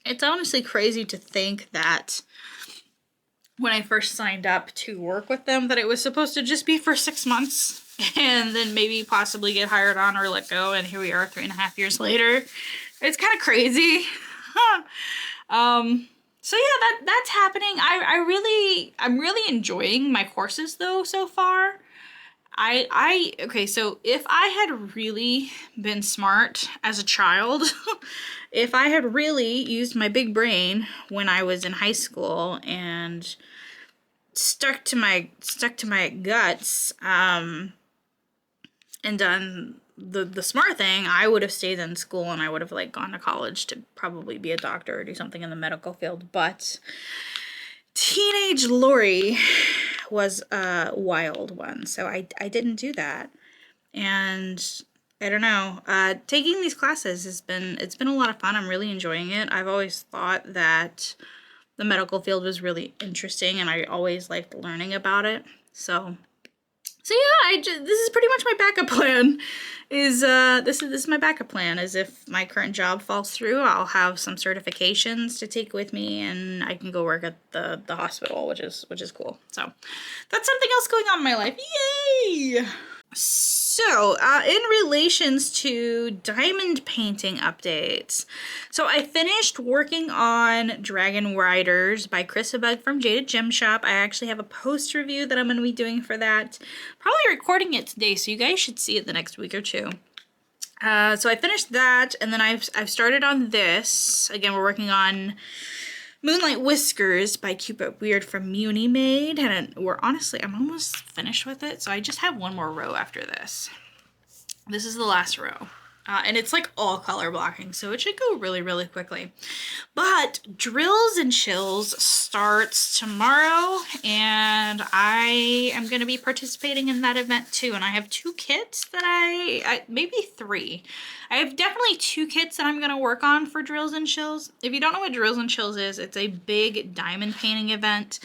[SPEAKER 1] It's honestly crazy to think that when I first signed up to work with them that it was supposed to just be for 6 months and then maybe possibly get hired on or let go, and here we are 3.5 years later. It's kind of crazy. So yeah, that's happening. I'm really enjoying my courses though so far. Okay, so if I had really been smart as a child, if I had really used my big brain when I was in high school and stuck to my guts, and done the smart thing, I would have stayed in school and I would have like gone to college to probably be a doctor or do something in the medical field. But teenage Lori was a wild one, so I didn't do that. And I don't know, taking these classes it's been a lot of fun. I'm really enjoying it. I've always thought that the medical field was really interesting and I always liked learning about it. So yeah, this is pretty much my backup plan. This is my backup plan. Is if my current job falls through, I'll have some certifications to take with me, and I can go work at the hospital, which is cool. So that's something else going on in my life. Yay! So, in relations to diamond painting updates, so I finished working on Dragon Riders by Chrisabug from Jaded Gem Shop. I actually have a post review that I'm going to be doing for that. Probably recording it today, so you guys should see it the next week or two. So I finished that, and then I've started on this. Again, we're working on Moonlight Whiskers by Cupid Weird from Muni Made, and I'm almost finished with it, so I just have one more row after this. This is the last row. And it's like all color blocking, so it should go really, really quickly. But Drills and Chills starts tomorrow, and I am going to be participating in that event too. And I have 2 kits that maybe 3. I have definitely 2 kits that I'm going to work on for Drills and Chills. If you don't know what Drills and Chills is, it's a big diamond painting event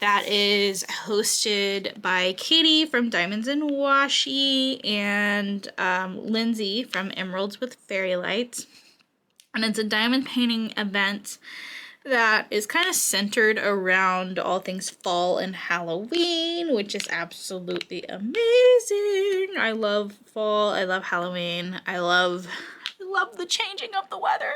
[SPEAKER 1] that is hosted by Katie from Diamonds and Washi and Lindsay from Emeralds with Fairy Lights. And it's a diamond painting event that is kind of centered around all things fall and Halloween, which is absolutely amazing. I love fall. I love Halloween. I love the changing of the weather.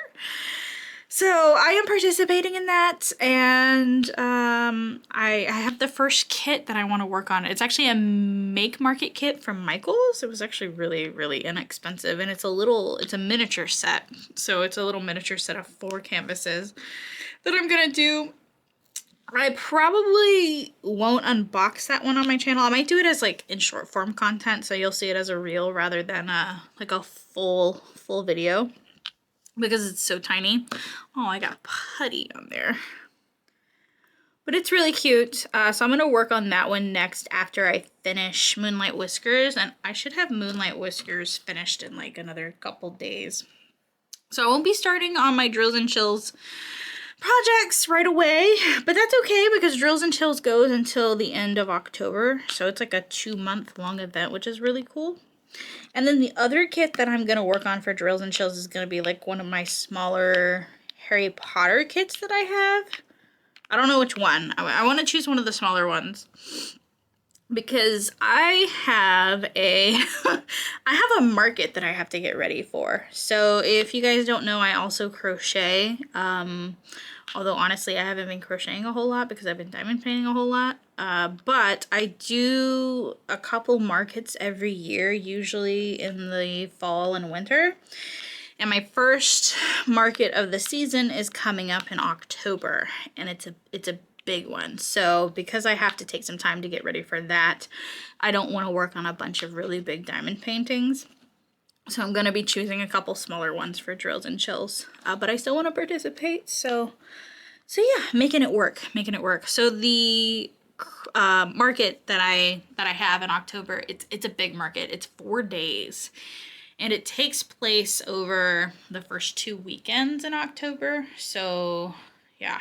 [SPEAKER 1] So I am participating in that, and I have the first kit that I want to work on. It's actually a Make Market kit from Michaels. It was actually really, really inexpensive, and it's a miniature set. So it's a little miniature set of 4 canvases that I'm gonna do. I probably won't unbox that one on my channel. I might do it as like in short form content, so you'll see it as a reel rather than like a full video, because it's so tiny. Oh, I got putty on there. But it's really cute. So I'm going to work on that one next after I finish Moonlight Whiskers. And I should have Moonlight Whiskers finished in like another couple days. So I won't be starting on my Drills and Chills projects right away. But that's okay, because Drills and Chills goes until the end of October. So it's like a 2-month long event, which is really cool. And then the other kit that I'm going to work on for Drills and Chills is going to be like one of my smaller Harry Potter kits that I have. I don't know which one. I want to choose one of the smaller ones, because I have a market that I have to get ready for. So if you guys don't know, I also crochet. Although honestly, I haven't been crocheting a whole lot because I've been diamond painting a whole lot. But I do a couple markets every year, usually in the fall and winter. And my first market of the season is coming up in October, and it's a big one. So because I have to take some time to get ready for that, I don't want to work on a bunch of really big diamond paintings. So I'm going to be choosing a couple smaller ones for drills and chills. But I still want to participate. So yeah, making it work. So the market that I have in October, it's a big market. It's 4 days. And it takes place over the first 2 weekends in October. So yeah.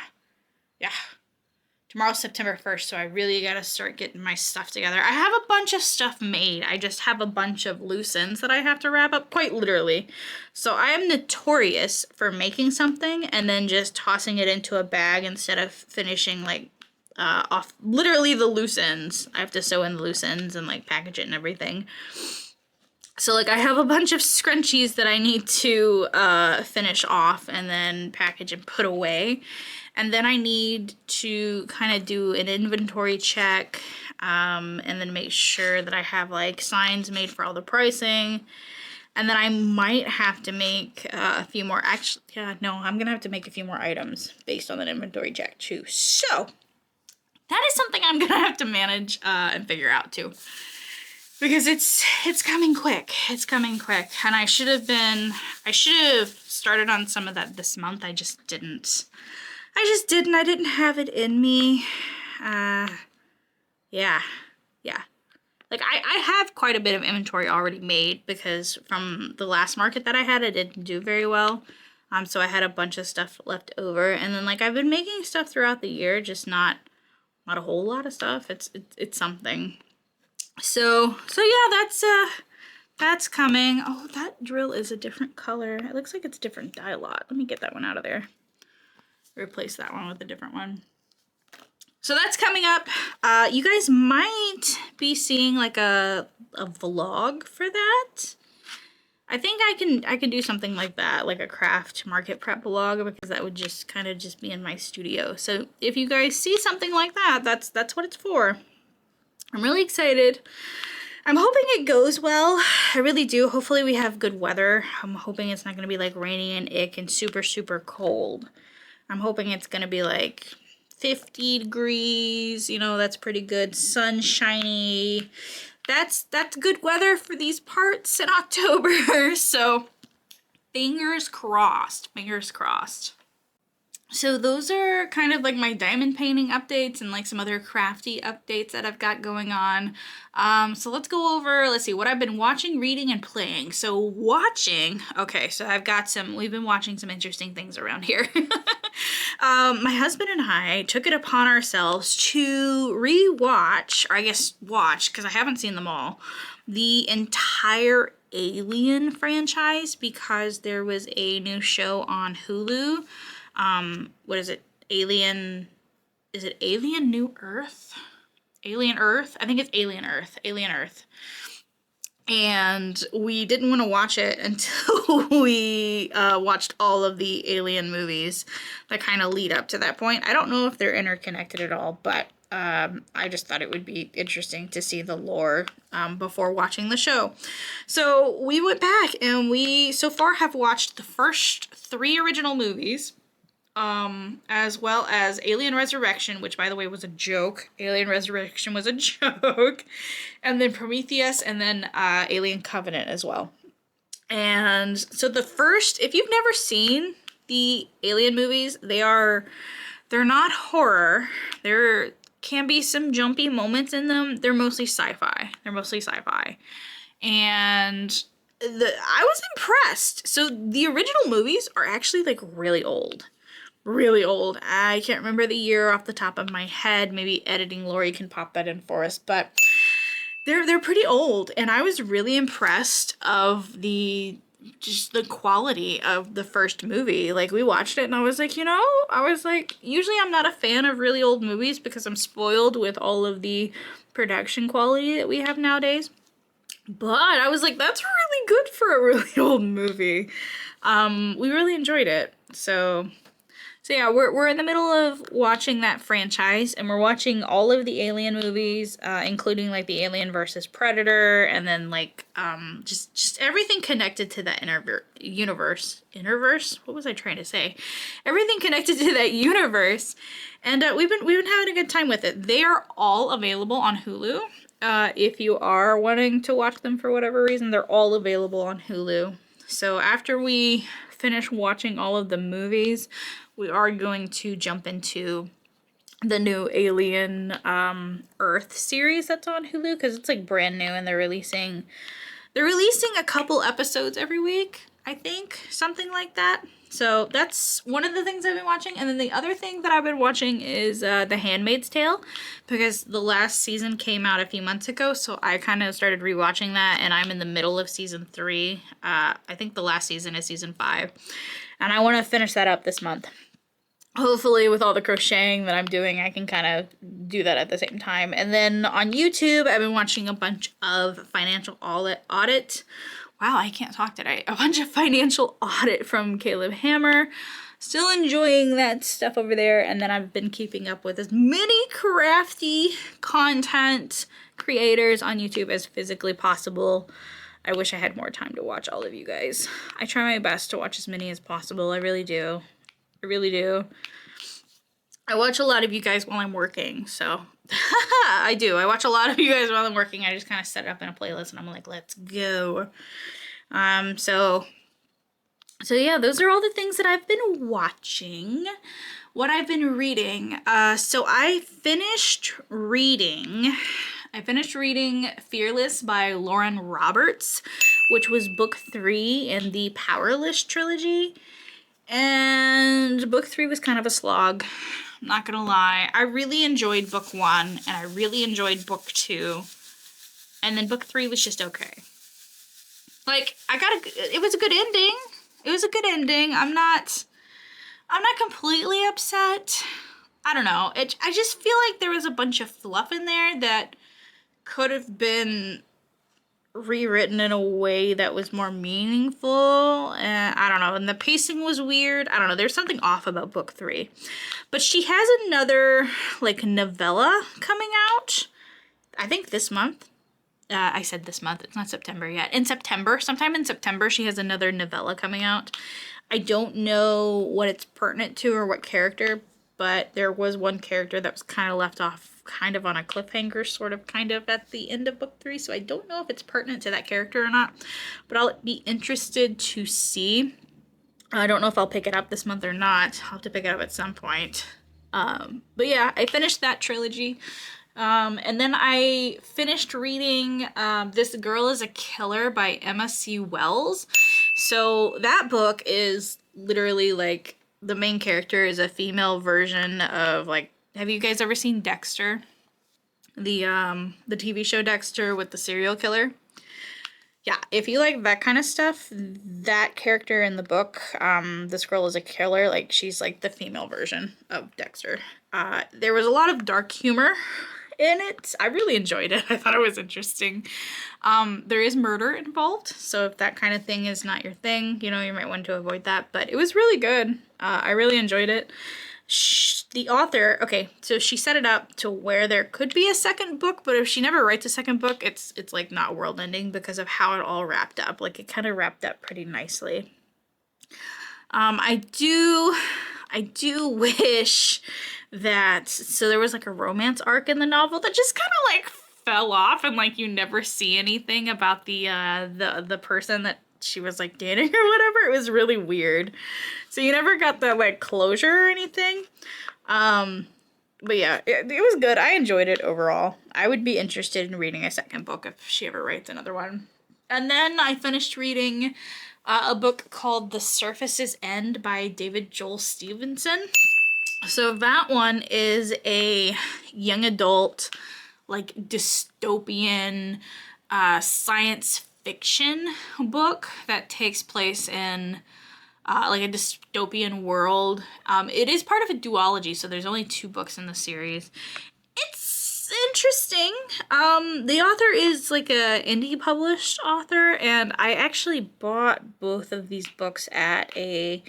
[SPEAKER 1] Tomorrow's September 1st, so I really gotta start getting my stuff together. I have a bunch of stuff made. I just have a bunch of loose ends that I have to wrap up, quite literally. So I am notorious for making something and then just tossing it into a bag instead of finishing, like, off literally the loose ends. I have to sew in the loose ends and, like, package it and everything. So, like, I have a bunch of scrunchies that I need to finish off and then package and put away. And then I need to kind of do an inventory check and then make sure that I have, like, signs made for all the pricing. And then I might have to make a few more, actually, yeah, no, I'm going to have to make a few more items based on that inventory check, too. So, that is something I'm going to have to manage and figure out, too. Because it's coming quick. It's coming quick. And I should have started on some of that this month. I just didn't. I didn't have it in me. Yeah. Like, I have quite a bit of inventory already made because from the last market that I had, it didn't do very well. So I had a bunch of stuff left over. And then, like, I've been making stuff throughout the year, just not a whole lot of stuff. It's something. So yeah, that's coming. Oh, that drill is a different color. It looks like it's different dye lot. Let me get that one out of there. Replace that one with a different one. So that's coming up. You guys might be seeing like a vlog for that. I think I can do something like that, like a craft market prep vlog, because that would just kind of just be in my studio. So if you guys see something like that, that's what it's for. I'm really excited. I'm hoping it goes well. I really do. Hopefully we have good weather. I'm hoping it's not going to be like rainy and ick and super, super cold. I'm hoping it's going to be like 50 degrees. You know, that's pretty good. Sunshiny. That's good weather for these parts in October. So fingers crossed. Fingers crossed. So those are kind of like my diamond painting updates and like some other crafty updates that I've got going on. So let's go over, let's see, what I've been watching, reading, and playing. So watching, okay, so we've been watching some interesting things around here. My husband and I took it upon ourselves to rewatch, or I guess watch, because I haven't seen them all, the entire Alien franchise because there was a new show on Hulu. What is it? Alien New Earth? Alien Earth? I think it's Alien Earth. And we didn't want to watch it until we watched all of the Alien movies that kind of lead up to that point. I don't know if they're interconnected at all, but I just thought it would be interesting to see the lore before watching the show. So we went back and we so far have watched the first 3 original movies. As well as Alien Resurrection, which by the way was a joke. Alien Resurrection was a joke. And then Prometheus, and then Alien Covenant as well. And so the first, if you've never seen the Alien movies, they're not horror. There can be some jumpy moments in them. They're mostly sci-fi. And I was impressed. So the original movies are actually like really old. I can't remember the year off the top of my head. Maybe editing Lori can pop that in for us, but they're pretty old, and I was really impressed of the quality of the first movie. Like, we watched it and I was like, usually I'm not a fan of really old movies because I'm spoiled with all of the production quality that we have nowadays. But I was like, that's really good for a really old movie. We really enjoyed it. So So yeah, we're in the middle of watching that franchise, and we're watching all of the Alien movies, including like the Alien versus Predator, and then like just everything connected to that universe. What was I trying to say? Everything connected to that universe, and we've been having a good time with it. They are all available on Hulu. If you are wanting to watch them for whatever reason, they're all available on Hulu. So after we finish watching all of the movies, we are going to jump into the new Alien Earth series that's on Hulu, because it's like brand new, and they're releasing a couple episodes every week, I think, something like that. So that's one of the things I've been watching. And then the other thing that I've been watching is The Handmaid's Tale, because the last season came out a few months ago, so I kind of started rewatching that, and I'm in the middle of season 3. I think the last season is season 5, and I want to finish that up this month. Hopefully with all the crocheting that I'm doing, I can kind of do that at the same time. And then on YouTube, I've been watching a bunch of financial audit. Wow, I can't talk today. A bunch of financial audit from Caleb Hammer. Still enjoying that stuff over there. And then I've been keeping up with as many crafty content creators on YouTube as physically possible. I wish I had more time to watch all of you guys. I try my best to watch as many as possible. I really do. I really do. I watch a lot of you guys while I'm working, so I do. I watch a lot of you guys while I'm working. I just kind of set it up in a playlist, and I'm like, let's go. So yeah, those are all the things that I've been watching. What I've been reading. So I finished reading Fearless by Lauren Roberts, which was book 3 in the Powerless trilogy. And book 3 was kind of a slog, I'm not gonna lie. I really enjoyed book 1, and I really enjoyed book 2, and then book 3 was just okay. Like, it was a good ending. It was a good ending. I'm not completely upset. I don't know. I just feel like there was a bunch of fluff in there that could have been rewritten in a way that was more meaningful. I don't know. And the pacing was weird. I don't know. There's something off about book 3. But she has another, like, novella coming out, I think this month. I said this month. It's not September yet. In September, sometime in September, she has another novella coming out. I don't know what it's pertinent to or what character, but there was one character that was kind of left off kind of on a cliffhanger, sort of, kind of, at the end of book 3, so I don't know if it's pertinent to that character or not, but I'll be interested to see. I don't know if I'll pick it up this month or not. I'll have to pick it up at some point. But yeah, I finished that trilogy. And then I finished reading This Girl is a Killer by Emma C. Wells. So that book is literally, like, the main character is a female version of, like, have you guys ever seen Dexter? The TV show Dexter with the serial killer? Yeah, if you like that kind of stuff, that character in the book, This Girl is a Killer, like, she's like the female version of Dexter. There was a lot of dark humor in it. I really enjoyed it. I thought it was interesting. There is murder involved, so if that kind of thing is not your thing, you know, you might want to avoid that, but it was really good. I really enjoyed it. The author, okay, so she set it up to where there could be a second book, but if she never writes a second book, it's like not world ending because of how it all wrapped up. Like, it kind of wrapped up pretty nicely. I do wish that, so there was like a romance arc in the novel that just kind of like fell off, and like you never see anything about the person that she was like dating or whatever. It was really weird. So you never got that like closure or anything. But yeah, it was good. I enjoyed it overall. I would be interested in reading a second book if she ever writes another one. And then I finished reading a book called The Surface's End by David Joel Stevenson. So that one is a young adult, like, dystopian science fiction book that takes place in like a dystopian world. It is part of a duology, so there's only 2 books in the series. It's interesting. The author is like a indie published author, and I actually bought both of these books at a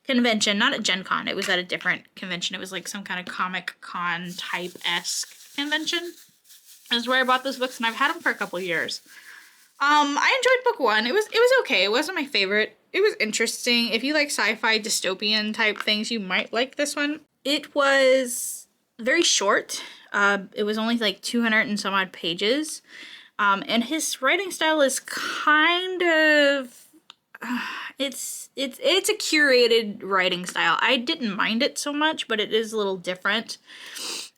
[SPEAKER 1] convention, not at GenCon. It was at a different convention. It was like some kind of Comic Con type-esque convention. That's where I bought those books, and I've had them for a couple years. I enjoyed book one. It was okay. It wasn't my favorite. It was interesting. If you like sci-fi dystopian type things, you might like this one. It was very short. It was only like 200 and some odd pages. And his writing style is kind of, it's a curated writing style. I didn't mind it so much, but it is a little different.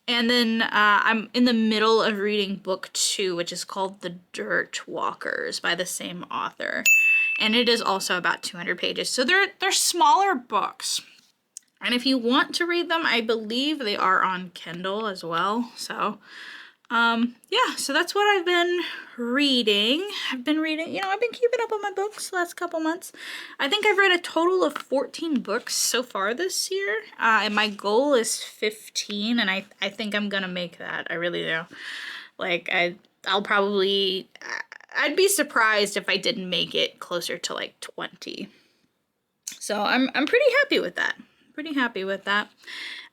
[SPEAKER 1] And then I'm in the middle of reading book 2, which is called The Dirt Walkers by the same author. And it is also about 200 pages. So they're smaller books. And if you want to read them, I believe they are on Kindle as well. So, yeah, so that's what I've been reading. I've been reading, you know, I've been keeping up on my books the last couple months. I think I've read a total of 14 books so far this year. And my goal is 15, and I think I'm gonna make that. I really do. Like, I'll probably, I'd be surprised if I didn't make it closer to like 20. So I'm pretty happy with that. Pretty happy with that.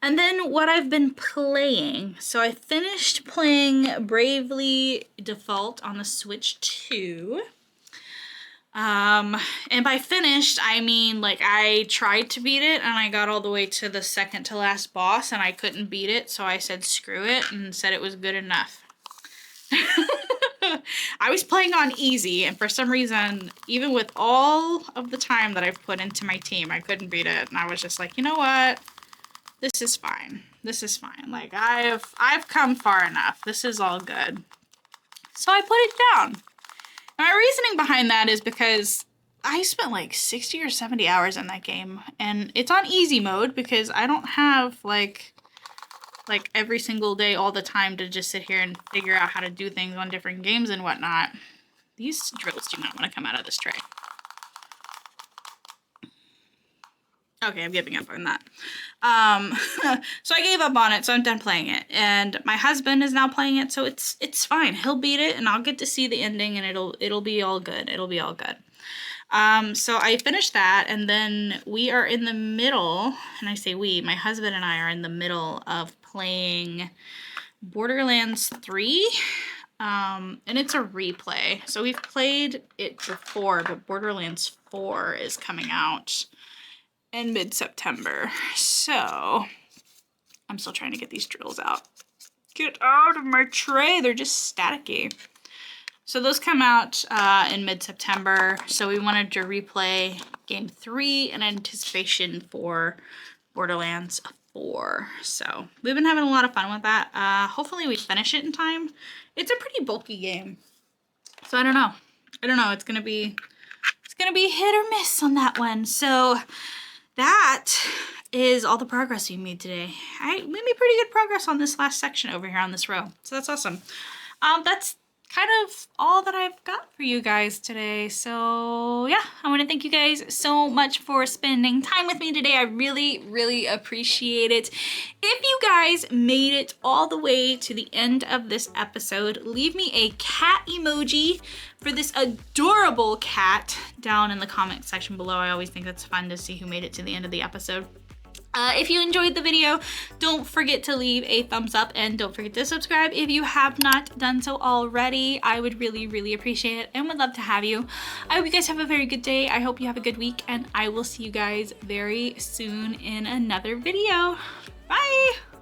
[SPEAKER 1] And then what I've been playing. So I finished playing Bravely Default on the Switch 2. And by finished, I mean like I tried to beat it and I got all the way to the second to last boss and I couldn't beat it. So I said screw it and said it was good enough. I was playing on easy, and for some reason, even with all of the time that I've put into my team, I couldn't beat it, and I was just like, you know what? This is fine. This is fine. Like, I've come far enough. This is all good. So I put it down. And my reasoning behind that is because I spent like 60 or 70 hours in that game, and it's on easy mode because I don't have like every single day all the time to just sit here and figure out how to do things on different games and whatnot. These drills do not want to come out of this tray. Okay, I'm giving up on that. So I gave up on it, so I'm done playing it. And my husband is now playing it, so it's fine. He'll beat it, and I'll get to see the ending, and it'll be all good. It'll be all good. So I finished that, and then we are in the middle, and I say we, my husband and I are in the middle of playing Borderlands 3, and it's a replay. So we've played it before, but Borderlands 4 is coming out in mid-September. So I'm still trying to get these drills out. Get out of my tray, they're just staticky. So those come out in mid-September, so we wanted to replay Game 3 in anticipation for Borderlands 4. So we've been having a lot of fun with that. Hopefully we finish it in time. It's a pretty bulky game, so I don't know. It's gonna be hit or miss on that one. So that is all the progress we made today. We made pretty good progress on this last section over here on this row, so that's awesome. That's kind of all that I've got for you guys today. So yeah, I want to thank you guys so much for spending time with me today. I really, really appreciate it. If you guys made it all the way to the end of this episode, leave me a cat emoji for this adorable cat down in the comment section below. I always think that's fun to see who made it to the end of the episode. If you enjoyed the video, don't forget to leave a thumbs up and don't forget to subscribe if you have not done so already. I would really, really appreciate it and would love to have you. I hope you guys have a very good day. I hope you have a good week, and I will see you guys very soon in another video. Bye!